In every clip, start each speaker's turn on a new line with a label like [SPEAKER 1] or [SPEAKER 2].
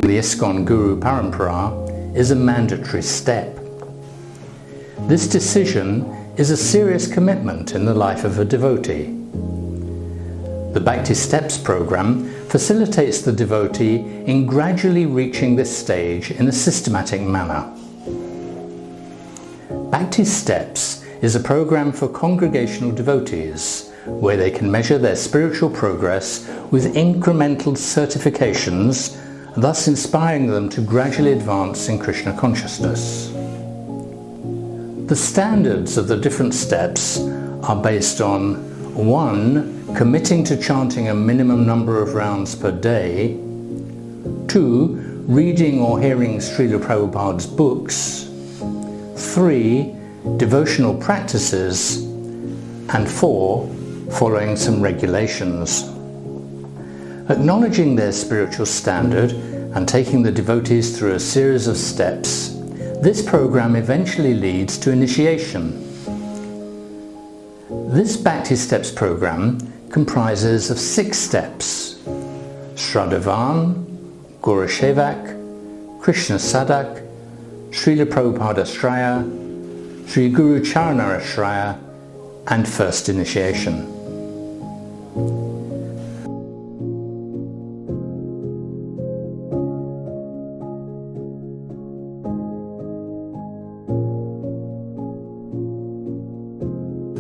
[SPEAKER 1] the ISKCON Guru Parampara is a mandatory step. This decision is a serious commitment in the life of a devotee. The Bhakti Steps program facilitates the devotee in gradually reaching this stage in a systematic manner. Bhakti Steps is a program for congregational devotees where they can measure their spiritual progress with incremental certifications, thus inspiring them to gradually advance in Krishna consciousness. The standards of the different steps are based on 1. Committing to chanting a minimum number of rounds per day, 2. Reading or hearing Srila Prabhupada's books, 3. Devotional practices, and 4. Following some regulations. Acknowledging their spiritual standard and taking the devotees through a series of steps, this program eventually leads to initiation. This Bhakti Steps program comprises of 6 steps: Shraddhavan, Guru Sevak, Krishna Sadak, Srila Prabhupada Ashraya, Sri Guru Charana Ashraya, and First Initiation.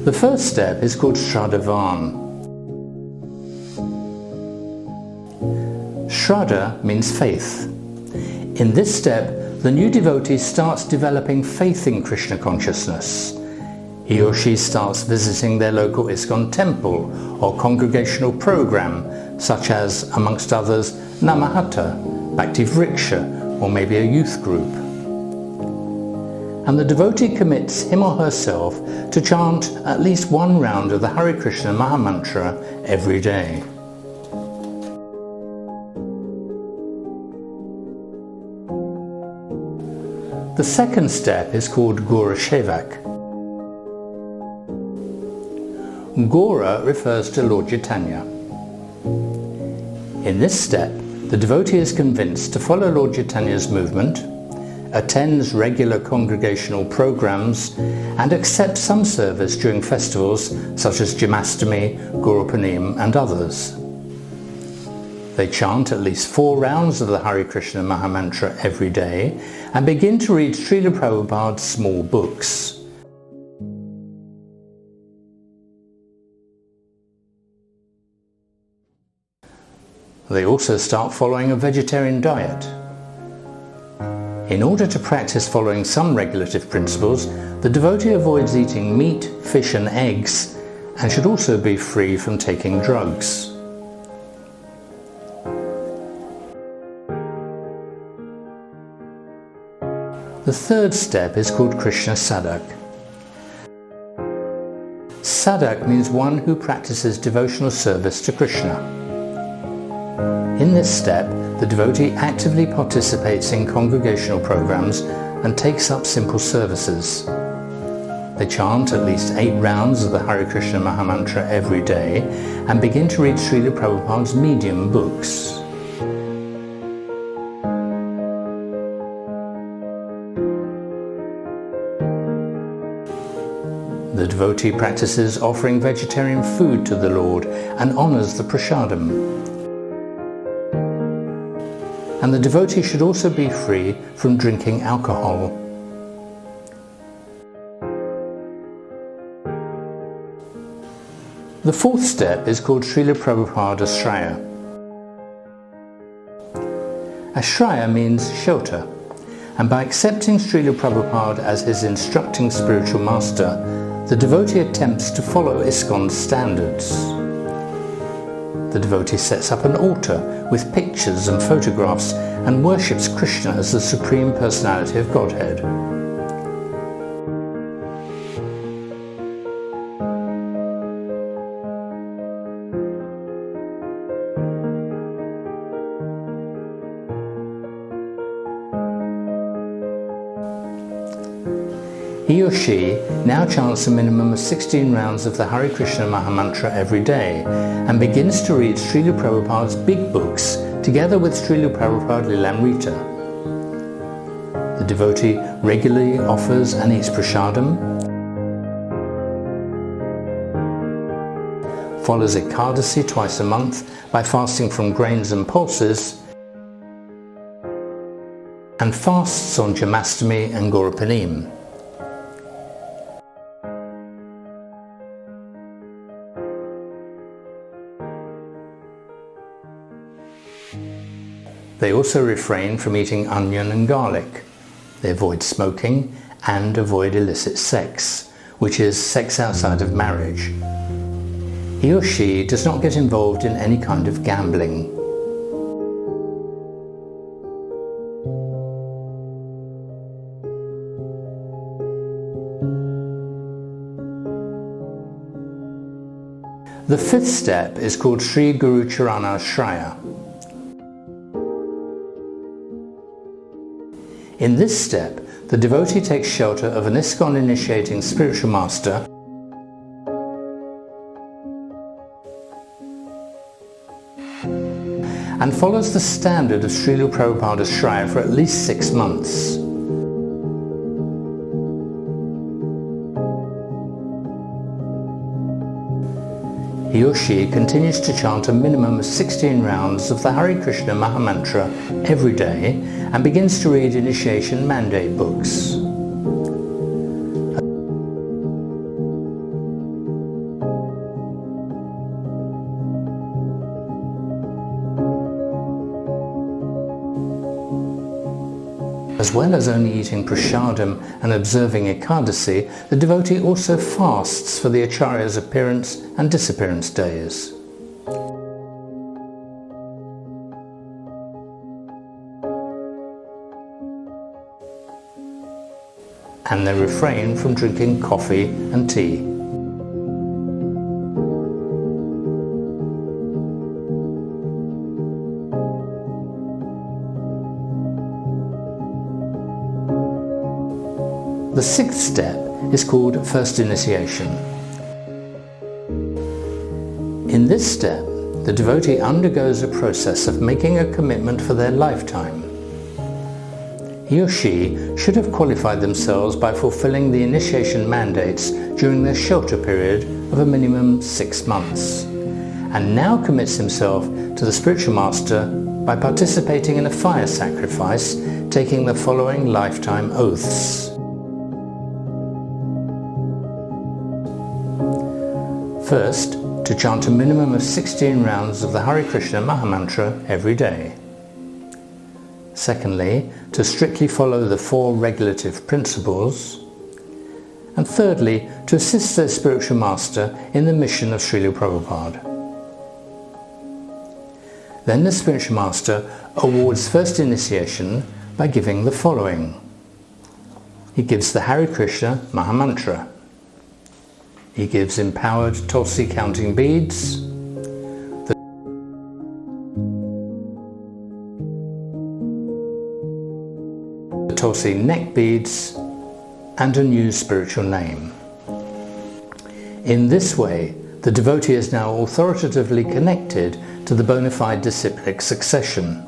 [SPEAKER 1] The first step is called Shraddhavan. Shraddha means faith. In this step, the new devotee starts developing faith in Krishna consciousness. He or she starts visiting their local ISKCON temple or congregational program, such as, amongst others, Namahata, Bhakti Vriksha, or maybe a youth group. And the devotee commits him or herself to chant at least one round of the Hare Krishna Mahamantra every day. The second step is called Guru Sevak. Gora refers to Lord Chaitanya. In this step, the devotee is convinced to follow Lord Chaitanya's movement, attends regular congregational programs, and accepts some service during festivals such as Janmashtami, Guru Purnima, and others. They chant at least 4 rounds of the Hare Krishna Mahamantra every day and begin to read Srila Prabhupada's small books. They also start following a vegetarian diet. In order to practice following some regulative principles, the devotee avoids eating meat, fish and eggs, and should also be free from taking drugs. The third step is called Krishna Sadak. Sadak means one who practices devotional service to Krishna. In this step, the devotee actively participates in congregational programs and takes up simple services. They chant at least 8 rounds of the Hare Krishna Mahamantra every day and begin to read Srila Prabhupada's medium books. The devotee practices offering vegetarian food to the Lord and honors the prasadam. And the devotee should also be free from drinking alcohol. The fourth step is called Srila Prabhupada Ashraya. Ashraya means shelter, and by accepting Srila Prabhupada as his instructing spiritual master, the devotee attempts to follow ISKCON's standards. The devotee sets up an altar with pictures and photographs and worships Krishna as the Supreme Personality of Godhead. He or she now chants a minimum of 16 rounds of the Hare Krishna Mahamantra every day and begins to read Srila Prabhupada's big books together with Srila Prabhupada Lilamrita. The devotee regularly offers and eats prasadam, follows Ekadasi twice a month by fasting from grains and pulses, and fasts on Janmashtami and Gaurapanim. They also refrain from eating onion and garlic. They avoid smoking and avoid illicit sex, which is sex outside of marriage. He or she does not get involved in any kind of gambling. The fifth step is called Sri Guru Charana Shraya. In this step, the devotee takes shelter of an ISKCON initiating spiritual master and follows the standard of Srila Prabhupada's Shraya for at least 6 months. He or she continues to chant a minimum of 16 rounds of the Hare Krishna Mahamantra every day and begins to read initiation mandate books. As well as only eating prasadam and observing Ekadasi, the devotee also fasts for the Acharya's appearance and disappearance days. And they refrain from drinking coffee and tea. The sixth step is called First Initiation. In this step, the devotee undergoes a process of making a commitment for their lifetime. He or she should have qualified themselves by fulfilling the initiation mandates during their shelter period of a minimum 6 months, and now commits himself to the spiritual master by participating in a fire sacrifice, taking the following lifetime oaths. First, to chant a minimum of 16 rounds of the Hare Krishna Mahamantra every day. Secondly, to strictly follow the 4 regulative principles. And thirdly, to assist their spiritual master in the mission of Srila Prabhupada. Then the spiritual master awards first initiation by giving the following. He gives the Hare Krishna Mahamantra. He gives empowered Tulsi counting beads, the Tulsi neck beads, and a new spiritual name. In this way, the devotee is now authoritatively connected to the bona fide disciplic succession.